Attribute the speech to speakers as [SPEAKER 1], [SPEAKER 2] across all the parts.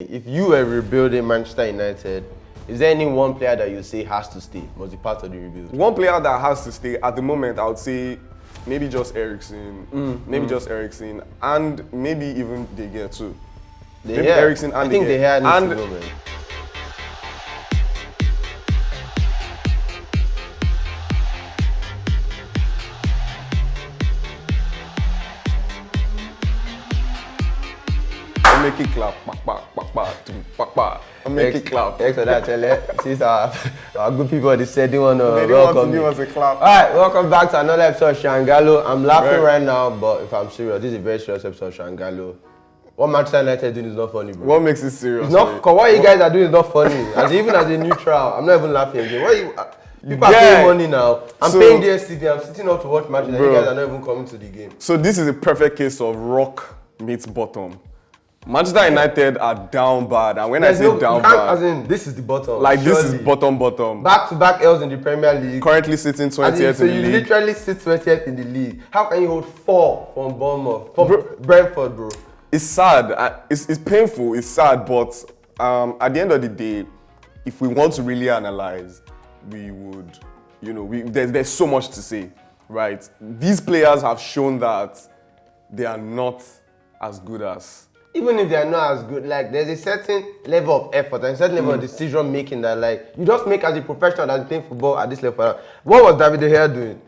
[SPEAKER 1] If you were rebuilding Manchester United, is there any one player that you say has to stay, must be part of the rebuild?
[SPEAKER 2] One player that has to stay at the moment, I would say maybe just Eriksen, just Eriksen, and maybe even De Gea too. Maybe Eriksen and
[SPEAKER 1] I think De Gea needs to go, man.
[SPEAKER 2] Make it clap, make it clap.
[SPEAKER 1] Thanks for that, Tele. Since our good people they said they want to
[SPEAKER 2] welcome. They want to give us a clap.
[SPEAKER 1] All right, welcome back to another episode of Sangalooo. I'm laughing right now, but if I'm serious, this is a very serious episode of Sangalooo. What Manchester United doing is not funny, bro.
[SPEAKER 2] What makes it serious?
[SPEAKER 1] It's not. Cause what you guys are doing is not funny. Even as a neutral, I'm not even laughing again. What you? People are paying money now. I'm paying DSTV. I'm sitting up to watch matches, and you guys are not even coming to the game.
[SPEAKER 2] So this is a perfect case of rock meets bottom. Manchester United are down bad, and when I say down bad,
[SPEAKER 1] as in this is the bottom.
[SPEAKER 2] Like surely. This is bottom.
[SPEAKER 1] Back-to-back L's in the Premier League.
[SPEAKER 2] Currently sitting 20th in the league.
[SPEAKER 1] So you literally sit 20th in the league. How can you hold 4 from Bournemouth, from Brenford, bro?
[SPEAKER 2] It's sad. It's painful. It's sad, but at the end of the day, if we want to really analyze, we would, there's so much to say, right? These players have shown that they are not as good as.
[SPEAKER 1] Even if they are not as good, like there's a certain level of effort and a certain level of decision making that like you just make as a professional that's playing football at this level. What was David De Gea doing?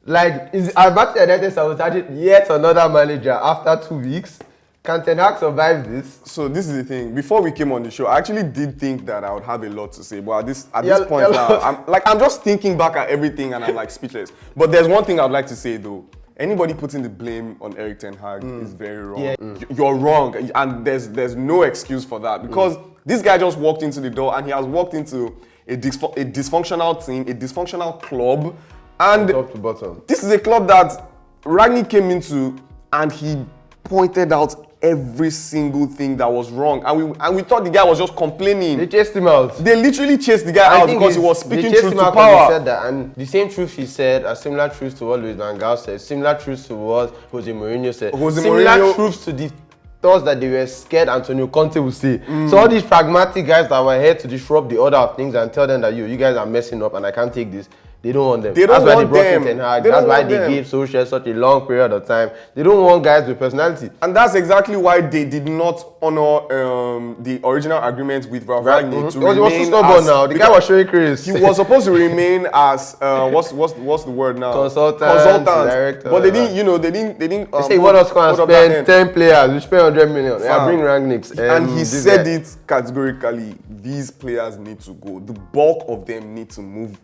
[SPEAKER 1] Like, is Manchester United sabotaging yet another manager after 2 weeks? Can Ten Hag survive this?
[SPEAKER 2] So this is the thing. Before we came on the show, I actually did think that I would have a lot to say, but at this point now, I'm just thinking back at everything and I'm like speechless. But there's one thing I'd like to say though. Anybody putting the blame on Erik Ten Hag is very wrong. Yeah. You're wrong, and there's no excuse for that because this guy just walked into the door and he has walked into a dysfunctional team, a dysfunctional club, and
[SPEAKER 1] top to bottom.
[SPEAKER 2] This is a club that Ragnick came into and he pointed out every single thing that was wrong, and we thought the guy was just complaining.
[SPEAKER 1] They chased him out.
[SPEAKER 2] They literally chased the guy out because he was speaking truth to
[SPEAKER 1] He
[SPEAKER 2] power.
[SPEAKER 1] said that, and the same truth he said are similar truths to what Luis Van Gaal said, similar truths to what Jose Mourinho said, similar truths to the thoughts that they were scared Antonio Conte would say. So all these pragmatic guys that were here to disrupt the order of things and tell them that you guys are messing up and I can't take this. They don't want them. That's why they brought in Ten Hag. That's why they gave Solskjaer such a long period of time. They don't want guys with personality.
[SPEAKER 2] And that's exactly why they did not honor the original agreement with Ragnick to remain.
[SPEAKER 1] He was too stubborn now. The guy was showing craze.
[SPEAKER 2] He was supposed to remain as what's the word now?
[SPEAKER 1] Consultant. Director.
[SPEAKER 2] But they didn't. They didn't.
[SPEAKER 1] They say what else can spend 10 players? We spend 100 million. Yeah, bring Ragnick.
[SPEAKER 2] And he said it categorically. These players need to go. The bulk of them need to move on.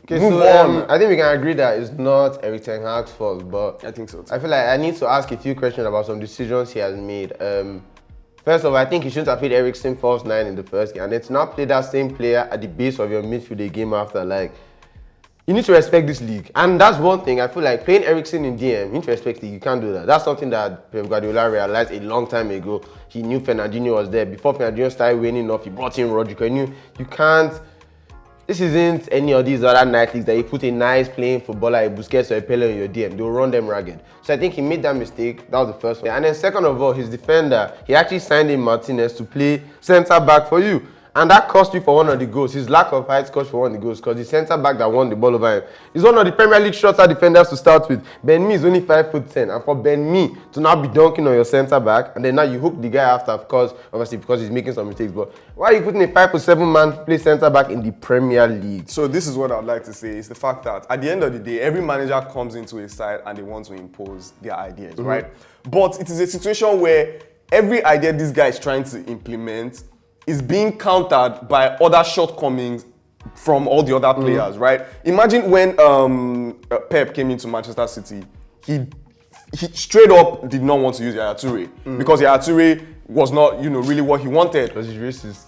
[SPEAKER 1] I think we can agree that it's not Erik Ten Hag's fault, but
[SPEAKER 2] I think so too.
[SPEAKER 1] I feel like I need to ask a few questions about some decisions he has made. First of all, I think he shouldn't have played Eriksen false 9 in the first game, and then to not play that same player at the base of your midfield a game after. Like, you need to respect this league, and that's one thing. I feel like playing Eriksen in DM, you need to respect it. You can't do that. That's something that Pep Guardiola realized a long time ago. He knew Fernandinho was there before Fernandinho started winning off. He brought in Rodrigo. You can't. This isn't any of these other night leagues that you put a nice playing footballer, a Busquets or a Pele in your DM. They'll run them ragged. So I think he made that mistake. That was the first one. And then second of all, his defender, he actually signed in Martinez to play centre back for you. And that cost you for one of the goals. His lack of height cost for one of the goals because the centre back that won the ball over him is one of the Premier League shorter defenders to start with. Ben Mee is only 5'10", and for Ben Mee to now be dunking on your centre back, and then now you hook the guy after, because he's making some mistakes. But why are you putting a 5'7" man play centre back in the Premier League?
[SPEAKER 2] So this is what I'd like to say is the fact that at the end of the day, every manager comes into a side and they want to impose their ideas, right? But it is a situation where every idea this guy is trying to implement is being countered by other shortcomings from all the other players, right? Imagine when Pep came into Manchester City, he straight up did not want to use Yaya Toure because Yaya Toure was not, really what he wanted.
[SPEAKER 1] Because he's racist.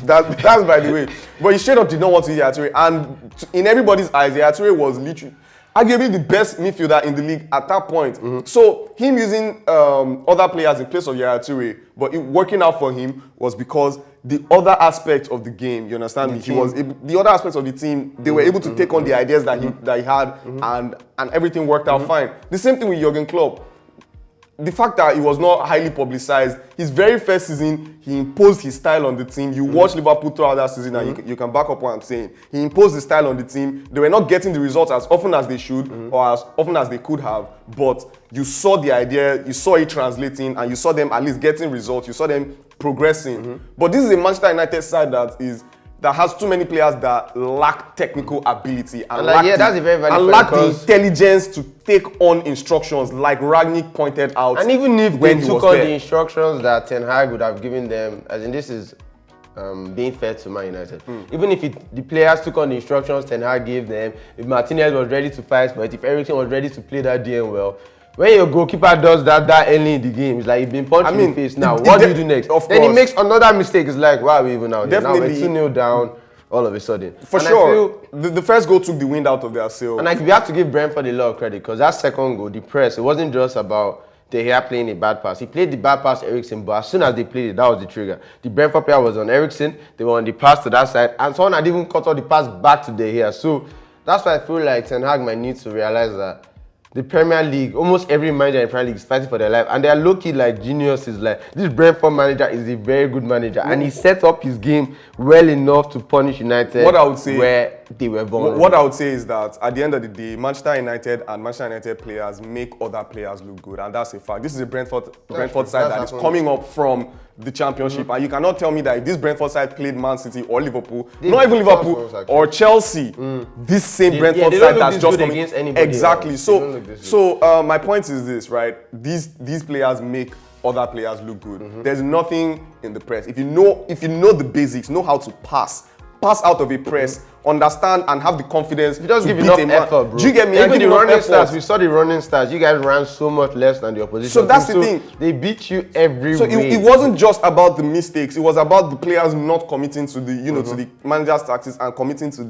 [SPEAKER 2] That's by the way. But he straight up did not want to use Yaya Toure, and in everybody's eyes, Yaya Toure was literally arguably the best midfielder in the league at that point. So him using other players in place of Yaya Toure, but it working out for him was because the other aspect of the game, you understand me? The other aspects of the team, they were able to take on the ideas that he had, and everything worked out fine. The same thing with Jurgen Klopp. the fact that it was not highly publicized, his very first season, he imposed his style on the team. You watch Liverpool throughout that season, and you can back up what I'm saying. He imposed his style on the team. They were not getting the results as often as they should or as often as they could have, but you saw the idea, you saw it translating, and you saw them at least getting results. You saw them progressing. But this is a Manchester United side that has too many players that lack technical ability and lack the intelligence to take on instructions, like Ragnick pointed out.
[SPEAKER 1] And even if they took on the instructions that Ten Hag would have given them, as in this is being fair to Man United. Even if the players took on the instructions Ten Hag gave them, if Martinez was ready to fight, but if Erling was ready to play that DM well, when your goalkeeper does that early in the game, it's like you've been punched in the face. Now, what do you do next? Then he makes another mistake. It's like, why are we even out here? Now we're 2-0 down all of a sudden.
[SPEAKER 2] For sure. The first goal took the wind out of their sail.
[SPEAKER 1] And we have to give Brenford a lot of credit because that second goal, the press, it wasn't just about De Gea playing a bad pass. He played the bad pass to Eriksen, but as soon as they played it, that was the trigger. The Brenford player was on Eriksen, they were on the pass to that side, and someone had even cut off the pass back to De Gea. So that's why I feel like Ten Hag might need to realize that the Premier League, almost every manager in the Premier League is fighting for their life. And they are low-key like geniuses. Like, this Brentford manager is a very good manager. And he set up his game well enough to punish United where they were vulnerable.
[SPEAKER 2] What I would say is that at the end of the day, Manchester United and Manchester United players make other players look good. And that's a fact. This is a Brentford side that is coming up from the Championship. And you cannot tell me that if this Brentford side played Man City or Liverpool, not even Liverpool or Chelsea, this same Brentford side that's just coming
[SPEAKER 1] against anybody.
[SPEAKER 2] Exactly. So my point is this, right? These players make other players look good. There's nothing in the press. If you know the basics, know how to pass out of a press, understand and have the confidence to
[SPEAKER 1] just give
[SPEAKER 2] beat
[SPEAKER 1] enough
[SPEAKER 2] a man.
[SPEAKER 1] effort, bro.
[SPEAKER 2] Do you get me?
[SPEAKER 1] Even the running stats, we saw the running stats. You guys ran so much less than the opposition.
[SPEAKER 2] So that's the thing.
[SPEAKER 1] They beat you every
[SPEAKER 2] So
[SPEAKER 1] way.
[SPEAKER 2] it wasn't just about the mistakes. It was about the players not committing to the to the manager's tactics and committing to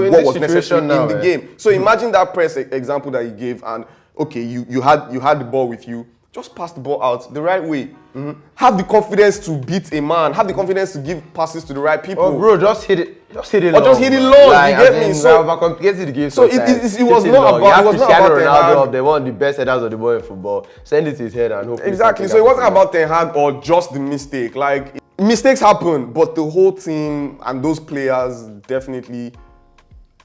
[SPEAKER 2] what was necessary in the game. So imagine that press example that you gave, and okay, you had the ball with you. Just pass the ball out the right way. Have the confidence to beat a man. Have the confidence to give passes to the right people.
[SPEAKER 1] Oh, bro, just hit it. Just hit it
[SPEAKER 2] or
[SPEAKER 1] long.
[SPEAKER 2] Just hit it long.
[SPEAKER 1] Like,
[SPEAKER 2] you get me?
[SPEAKER 1] So overcomplicated the game.
[SPEAKER 2] So it was not about. It was not about Ten Hag.
[SPEAKER 1] They're one of the best headers of the ball in football. Send it to his head and hope.
[SPEAKER 2] Exactly. So it wasn't about Ten Hag or just the mistake. Like, mistakes happen, but the whole team and those players definitely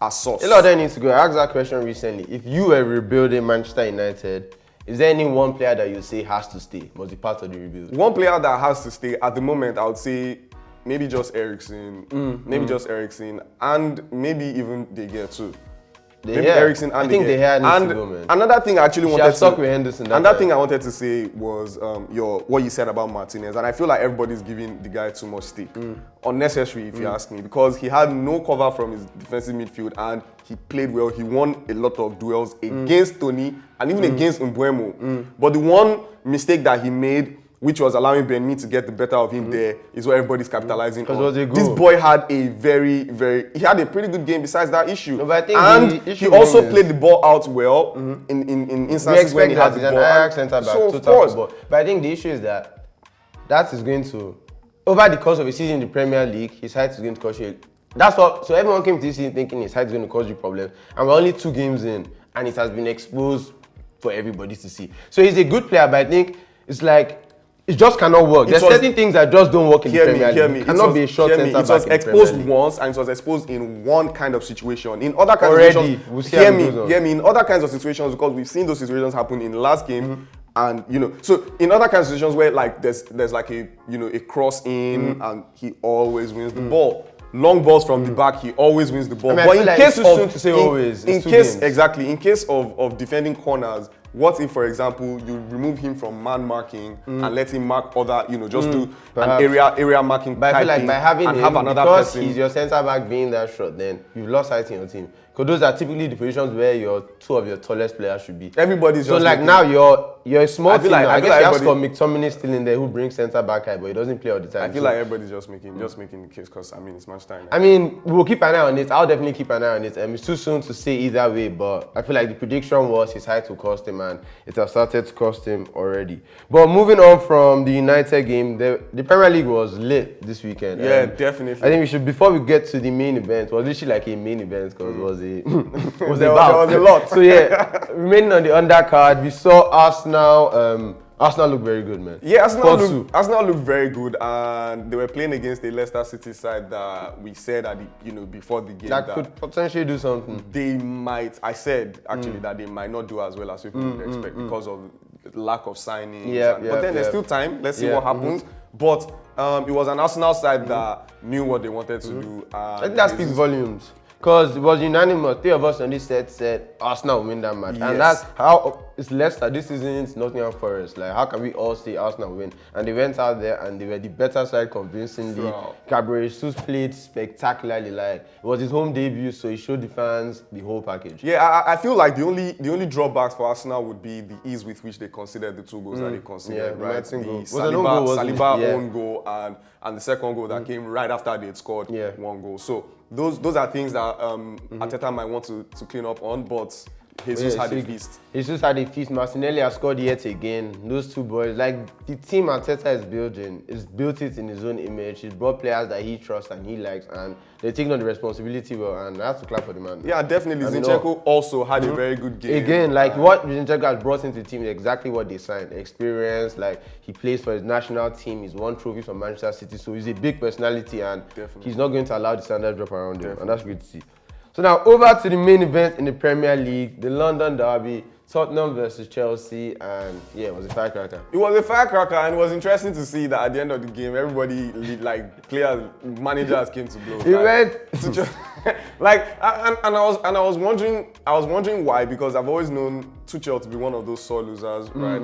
[SPEAKER 2] are source.
[SPEAKER 1] A lot of them need to go. I asked that question recently. If you were rebuilding Manchester United, is there any one player that you say has to stay, must be part of the rebuild?
[SPEAKER 2] One player that has to stay at the moment, I would say maybe just Eriksen, and maybe even De Gea too. Maybe Eriksen and
[SPEAKER 1] I think De Gea needs to go, man.
[SPEAKER 2] Another thing I actually wanted
[SPEAKER 1] to
[SPEAKER 2] I wanted to say was what you said about Martinez, and I feel like everybody's giving the guy too much stick. Unnecessary, if you ask me, because he had no cover from his defensive midfield and he played well. He won a lot of duels against Tony and even against Mbeumo. But the one mistake that he made, which was allowing Ben Mee to get the better of him there, is what everybody's capitalizing on. This boy had he had a pretty good game besides that issue.
[SPEAKER 1] No, but I think
[SPEAKER 2] he also played the ball out well in instances when he had the ball.
[SPEAKER 1] So of course. But I think the issue is that is going to, over the course of a season in the Premier League, his height is going to cause you. So everyone came to this season thinking his height is going to cause you problems. And we're only 2 games in, and it has been exposed for everybody to see. So he's a good player, but I think it's like, it just cannot work. There's certain things that just don't work in the Premier League. It cannot be a short centre back.
[SPEAKER 2] It was exposed once, and it was exposed in one kind of situation. In other kinds of situations, hear me. In other kinds of situations, because we've seen those situations happen in the last game, and so in other kinds of situations where like there's like a a cross in, and he always wins the ball. Long balls from the back, he always wins the ball.
[SPEAKER 1] But in case
[SPEAKER 2] in case of defending corners, what if, for example, you remove him from man marking and let him mark other, just do an area marking?
[SPEAKER 1] But I feel like by having him,
[SPEAKER 2] another
[SPEAKER 1] because
[SPEAKER 2] person,
[SPEAKER 1] he's your centre back being that short, then you've lost height in your team. Because those are typically the positions where 2 of your tallest players should be.
[SPEAKER 2] Everybody's
[SPEAKER 1] so
[SPEAKER 2] just
[SPEAKER 1] like now you're a small team. I guess you have Scott McTominay still in there who brings centre back high, but he doesn't play all the time.
[SPEAKER 2] I feel like everybody's just making the case because it's Manchester United.
[SPEAKER 1] I mean, we'll keep an eye on it. I'll definitely keep an eye on it. It's too soon to say either way, but I feel like the prediction was his height will cost him, and it has started to cost him already. But moving on from the United game, the Premier League was lit this weekend.
[SPEAKER 2] Yeah, definitely.
[SPEAKER 1] I think we should, before we get to the main event, it was literally like a main event because it was
[SPEAKER 2] there was a lot.
[SPEAKER 1] So yeah, remaining on the undercard, we saw Arsenal Arsenal look very good, man.
[SPEAKER 2] Yeah,
[SPEAKER 1] Arsenal
[SPEAKER 2] looked very good, and they were playing against the Leicester City side that we said at before the game
[SPEAKER 1] that could potentially do something.
[SPEAKER 2] They might. I said actually that they might not do as well as people would expect because of the lack of signings. But then there's still time. Let's see what happens. But it was an Arsenal side that knew what they wanted to do.
[SPEAKER 1] I think that speaks volumes. Because it was unanimous. 3 of us on this set said Arsenal will win that match.
[SPEAKER 2] Yes.
[SPEAKER 1] And that's how it's Leicester. This season it's Nottingham Forest. Like, how can we all say Arsenal win? And they went out there and they were the better side convincingly. Gabriel Jesus played spectacularly. Like, it was his home debut, so he showed the fans the whole package.
[SPEAKER 2] Yeah, I feel like the only drawbacks for Arsenal would be the ease with which they considered the 2 goals that they considered. Right? The Saliba own goal and the second goal that came right after they had scored 1 goal. So those are things that Arteta might want to clean up on, but Jesus had a feast.
[SPEAKER 1] Jesus had a feast. Martinelli has scored yet again. Those 2 boys, like the team Arteta is building, is built it in his own image. He's brought players that he trusts and he likes, and they're taking on the responsibility well, and I have to clap for the man.
[SPEAKER 2] Yeah, definitely. Zinchenko also had a very good game.
[SPEAKER 1] Again, like what Zinchenko has brought into the team is exactly what they signed. Experience, like he plays for his national team, he's won trophies for Manchester City, so he's a big personality, and he's not going to allow the standard drop around him, and that's great to see. So now over to the main event in the Premier League, the London derby, Tottenham versus Chelsea, and yeah, it was a firecracker.
[SPEAKER 2] It was a firecracker, and it was interesting to see that at the end of the game, everybody, like players, managers came to blows.
[SPEAKER 1] It went
[SPEAKER 2] to just, like, and I was wondering why, because I've always known Tuchel to be one of those sore losers, right?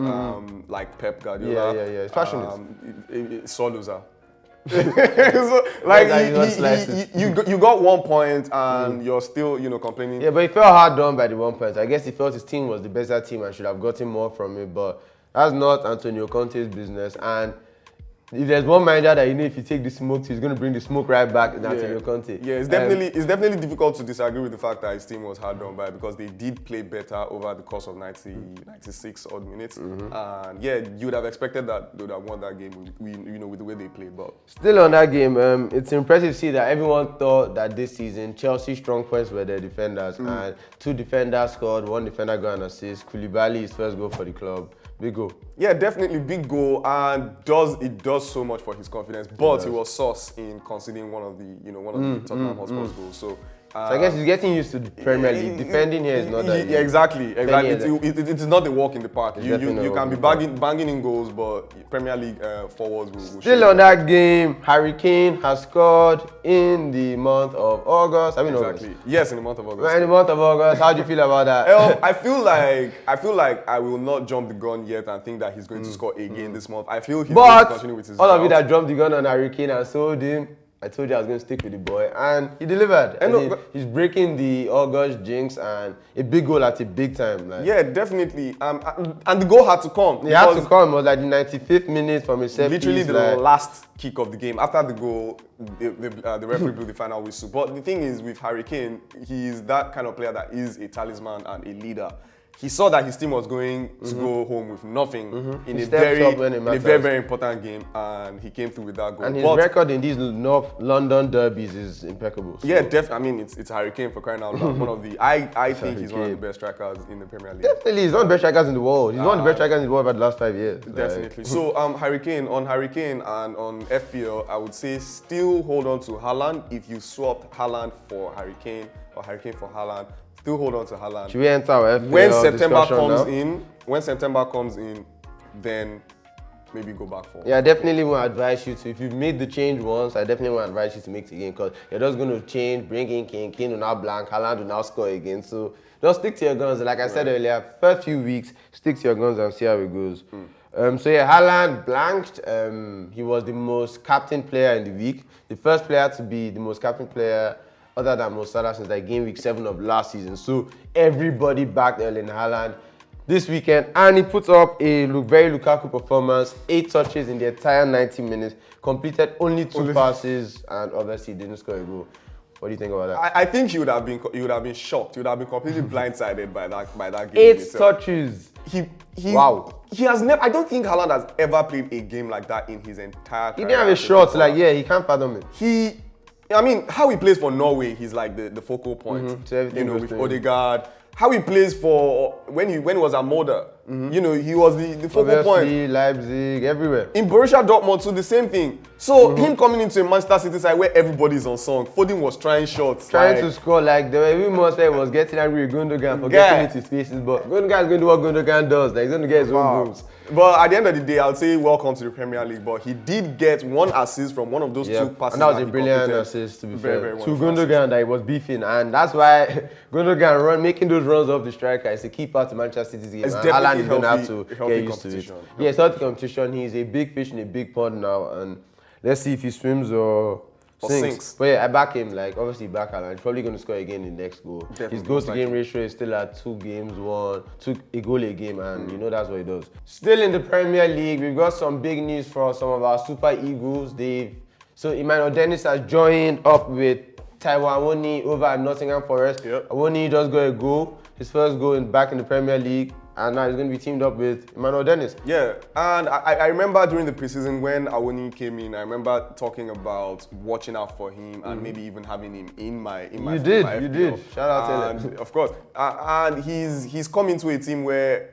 [SPEAKER 2] Like Pep Guardiola.
[SPEAKER 1] Yeah. It's passionate.
[SPEAKER 2] Sore loser. So, like you got 1 point and you're still complaining.
[SPEAKER 1] Yeah, but he felt hard done by the 1 point. I guess he felt his team was the better team and should have gotten more from it, but that's not Antonio Conte's business. And if there's one manager that if you take the smoke to, he's going to bring the smoke right back in Antonio Conte.
[SPEAKER 2] Yeah, it's definitely difficult to disagree with the fact that his team was hard done by, because they did play better over the course of 96 odd minutes. And yeah, you would have expected that they would have won that game with the way they played. But
[SPEAKER 1] still on that game, it's impressive to see that everyone thought that this season Chelsea's strong points were their defenders, and 2 defenders scored, 1 defender got an assist. Koulibaly, his first goal for the club. Big goal.
[SPEAKER 2] Yeah, definitely big goal, and it does so much for his confidence. But he was sauce in conceding one of the Tottenham Hotspur's goals. So
[SPEAKER 1] I guess he's getting used to the Premier League. Defending here is not that easy.
[SPEAKER 2] Yeah, exactly. It is not a walk in the park. You can be banging in goals, but Premier League forwards will
[SPEAKER 1] still on that game. Harry Kane has scored in the month of August.
[SPEAKER 2] August? Yes, in the month of August.
[SPEAKER 1] In the month of August. How do you feel about that?
[SPEAKER 2] I feel like I will not jump the gun yet and think that he's going to score again this month. I feel he's going to continue with his
[SPEAKER 1] all of you that jumped the gun on Harry Kane and sold him, I told you I was going to stick with the boy, and he delivered. He's breaking the August jinx, and a big goal at a big time. Like.
[SPEAKER 2] Yeah, definitely. And the goal had to come.
[SPEAKER 1] It had to come. It was like the 95th minute from a set
[SPEAKER 2] literally
[SPEAKER 1] piece,
[SPEAKER 2] the last kick of the game. After the goal, the referee blew the final whistle. But the thing is, with Harry Kane, he is that kind of player that is a talisman and a leader. He saw that his team was going to go home with nothing in a very, very important game, and he came through with that goal.
[SPEAKER 1] And his record in these North London derbies is impeccable. So.
[SPEAKER 2] Yeah, definitely. I mean, it's Harry Kane for crying out loud. One of the I think he's one of the best strikers in the Premier League.
[SPEAKER 1] Definitely, he's one of the best strikers in the world. He's one of the best strikers in the world over the last 5 years.
[SPEAKER 2] Definitely. So Harry Kane and on FPL, I would say still hold on to Haaland. If you swapped Haaland for Harry Kane or Harry Kane for Haaland, still hold on to Haaland.
[SPEAKER 1] Should we enter our FPL
[SPEAKER 2] When September comes in, then maybe go back for.
[SPEAKER 1] Yeah, I definitely want to advise you to, if you've made the change once, I definitely want to advise you to make it again, because you're just going to change, bring in Kane will now blank, Haaland will now score again. So just stick to your guns. Like I said earlier, first few weeks, stick to your guns and see how it goes. So yeah, Haaland blanked. He was the most captain player in the week. The first player to be the most captain player other than Mo Salah since like game week 7 of last season. So everybody backed Erling Haaland this weekend, and he put up a very Lukaku performance, 8 touches in the entire 90 minutes, completed only 2 passes, and obviously didn't score a goal. What do you think about that?
[SPEAKER 2] I think he would have been shocked. He would have been completely blindsided by that game.
[SPEAKER 1] 8 touches.
[SPEAKER 2] Wow. He has never. I don't think Haaland has ever played a game like that in his entire career.
[SPEAKER 1] He didn't have a shot. Like he can't fathom it.
[SPEAKER 2] I mean, how he plays for Norway, he's like the focal point.
[SPEAKER 1] So
[SPEAKER 2] with Odegaard, how he plays for when he was at Molde. You know, he was the focal point.
[SPEAKER 1] Leipzig, everywhere.
[SPEAKER 2] In Borussia Dortmund too, the same thing. So him coming into a Manchester City side where everybody's on song, Foden was trying shots.
[SPEAKER 1] Trying to score, like the way Wimos was getting angry with Gundogan for getting into spaces, but Gundogan is going to do what Gundogan does. Like, he's going to get his own goals.
[SPEAKER 2] But at the end of the day, I'll say welcome to the Premier League. But he did get one assist from one of those two passes.
[SPEAKER 1] And that was a brilliant assist, to be fair.
[SPEAKER 2] Very
[SPEAKER 1] to Gundogan that he was beefing. And that's why Gundogan making those runs off the striker is a key part of Manchester City's game.
[SPEAKER 2] It's
[SPEAKER 1] and
[SPEAKER 2] definitely
[SPEAKER 1] Haaland is going to have to get used to it. Yeah, it's healthy competition. He's a big fish in a big pond now. And let's see if he swims or sinks. But yeah, I back him. Like, obviously back Haaland. He's probably going to score again in the next goal.
[SPEAKER 2] Definitely.
[SPEAKER 1] His goal-to-game ratio is still at 2 games won, a goal a game, and you know that's what he does. Still in the Premier League, we've got some big news for some of our Super Eagles. So Emmanuel Dennis has joined up with Taiwo Awoniyi over at Nottingham Forest. Awoniyi just got a goal, his first goal back in the Premier League. And now he's going to be teamed up with Emmanuel Dennis.
[SPEAKER 2] Yeah, and I remember during the preseason when Awoniyi came in, I remember talking about watching out for him and maybe even having him in my
[SPEAKER 1] You did. Shout out to him.
[SPEAKER 2] Of course. And he's come into a team where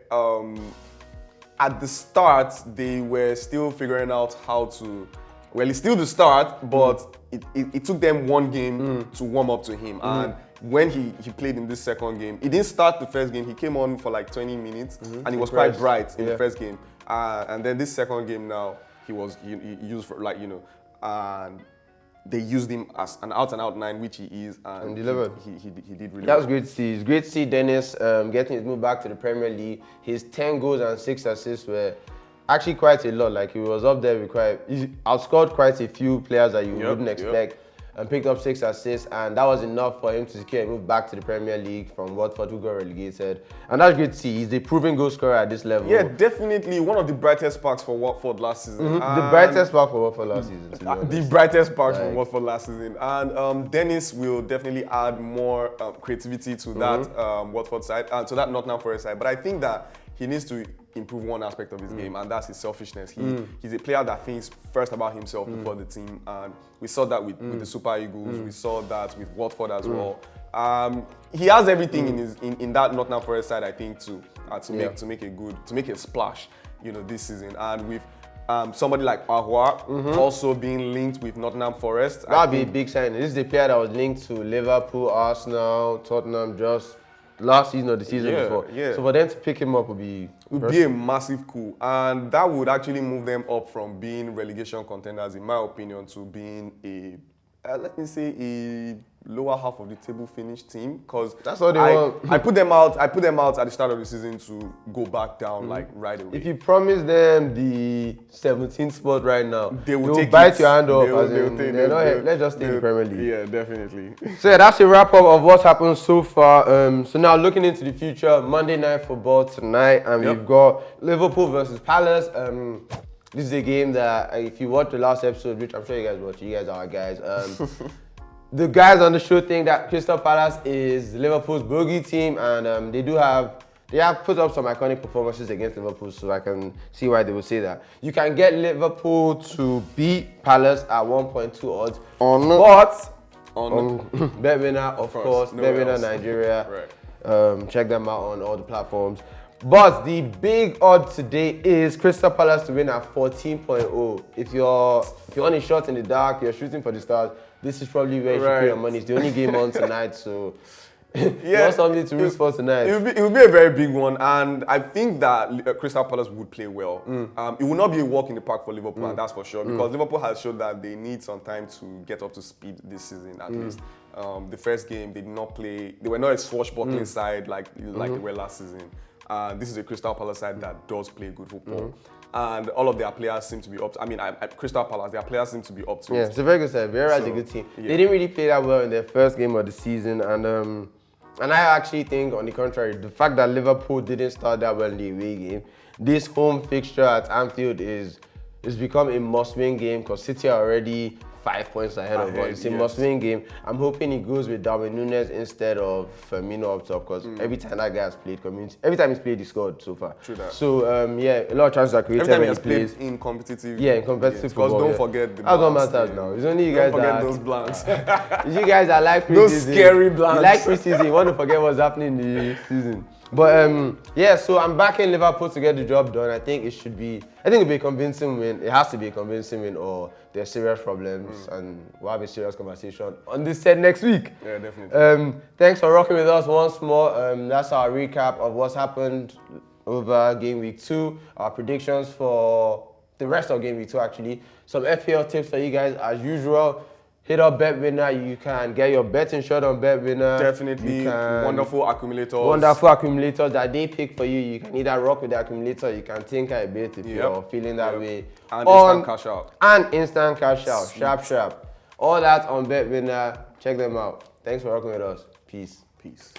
[SPEAKER 2] at the start they were still figuring out how to. Well, it's still the start, but it took them one game to warm up to him. And when he played in this second game, he didn't start the first game. He came on for like 20 minutes, and he was quite bright in the first game. And then this second game now, he used for and they used him as an out-and-out 9, which he is, and
[SPEAKER 1] delivered.
[SPEAKER 2] He did really
[SPEAKER 1] That
[SPEAKER 2] well.
[SPEAKER 1] was great to see. It's great to see Dennis getting his move back to the Premier League. His 10 goals and 6 assists were actually quite a lot. Like, he was up there with he outscored quite a few players that you wouldn't expect. And picked up 6 assists, and that was enough for him to secure a move back to the Premier League from Watford, who got relegated. And that's great to see. He's a proven goal scorer at this level.
[SPEAKER 2] Yeah, definitely one of the brightest sparks for Watford last season.
[SPEAKER 1] The brightest spark for Watford last season, to be honest.
[SPEAKER 2] The brightest spark for Watford last season. And Dennis will definitely add more creativity to that Watford side, to that Nottingham Forest side. But I think that he needs to improve one aspect of his game, and that's his selfishness. He's a player that thinks first about himself before the team, and we saw that with the Super Eagles. We saw that with Watford as well. He has everything in that Nottingham Forest side, I think, to make a splash, this season. And with somebody like Ahua also being linked with Nottingham Forest,
[SPEAKER 1] that'd be a big sign. This is the player that was linked to Liverpool, Arsenal, Tottenham, just last season or the season before. So for them to pick him up would be
[SPEAKER 2] a massive coup, and that would actually move them up from being relegation contenders, in my opinion, to being let me say a lower half of the table finish team, because
[SPEAKER 1] that's what they want.
[SPEAKER 2] I put them out at the start of the season to go back down like right away.
[SPEAKER 1] If you promise them the 17th spot right now,
[SPEAKER 2] they will
[SPEAKER 1] bite your hand off. Let's just stay in the Premier League.
[SPEAKER 2] Yeah, definitely.
[SPEAKER 1] So yeah, that's a wrap up of what's happened so far. So now looking into the future, Monday Night Football tonight, and we've got Liverpool versus Palace. This is a game that if you watch the last episode, which I'm sure you guys watch, you guys are our guys. The guys on the show think that Crystal Palace is Liverpool's bogey team, and they have put up some iconic performances against Liverpool, so I can see why they would say that. You can get Liverpool to beat Palace at 1.2 odds, but on BetWinner, of course, BetWinner Nigeria.
[SPEAKER 2] Right.
[SPEAKER 1] Check them out on all the platforms. But the big odd today is Crystal Palace to win at 14.0. If you're on a shot in the dark, you're shooting for the stars, this is probably where you should put your money. It's the only game on tonight, so not something to root for tonight.
[SPEAKER 2] It will be a very big one, and I think that Crystal Palace would play well. It will not be a walk in the park for Liverpool, and that's for sure, because Liverpool has shown that they need some time to get up to speed this season, at least. The first game, they did not play. They were not a swashbuckling side like they were last season. This is a Crystal Palace side that does play good football. And all of their players seem to be up to, at Crystal Palace, their players seem to be up to it.
[SPEAKER 1] Yeah, it's a very good side. Vieira is a good team. Yeah. They didn't really play that well in their first game of the season, and I actually think, on the contrary, the fact that Liverpool didn't start that well in the away game, this home fixture at Anfield is become a must-win game, because City are already 5 points ahead of us. It's a must-win game. I'm hoping he goes with Darwin Núñez instead of Firmino up top because every time that guy has played community, every time he's played, he scored so far.
[SPEAKER 2] True that.
[SPEAKER 1] So yeah, a lot of chances are created
[SPEAKER 2] Every time
[SPEAKER 1] when
[SPEAKER 2] he has
[SPEAKER 1] plays.
[SPEAKER 2] played in competitive.
[SPEAKER 1] Yeah, in competitive
[SPEAKER 2] Because
[SPEAKER 1] football.
[SPEAKER 2] don't forget the
[SPEAKER 1] that's what
[SPEAKER 2] blanks.
[SPEAKER 1] matters now. It's only you guys
[SPEAKER 2] Don't forget
[SPEAKER 1] that
[SPEAKER 2] those blanks.
[SPEAKER 1] you guys that like preseason.
[SPEAKER 2] Those scary blanks.
[SPEAKER 1] You like preseason. You want to forget what's happening in the season. But yeah, so I'm back in Liverpool to get the job done. I think it'll be a convincing win. It has to be a convincing win, or there's serious problems, and we'll have a serious conversation on this set next week.
[SPEAKER 2] Yeah, definitely.
[SPEAKER 1] Thanks for rocking with us once more. That's our recap of what's happened over game week 2. Our predictions for the rest of game week 2 actually. Some FPL tips for you guys as usual. Hit up BetWinner. You can get your betting shot on BetWinner.
[SPEAKER 2] Definitely. Wonderful accumulators.
[SPEAKER 1] Wonderful accumulators that they pick for you. You can either rock with the accumulator, you can tinker a bit if you're feeling that way.
[SPEAKER 2] And instant cash out.
[SPEAKER 1] And instant cash out. Sweet. Sharp. All that on BetWinner. Check them out. Thanks for rocking with us. Peace.
[SPEAKER 2] Peace.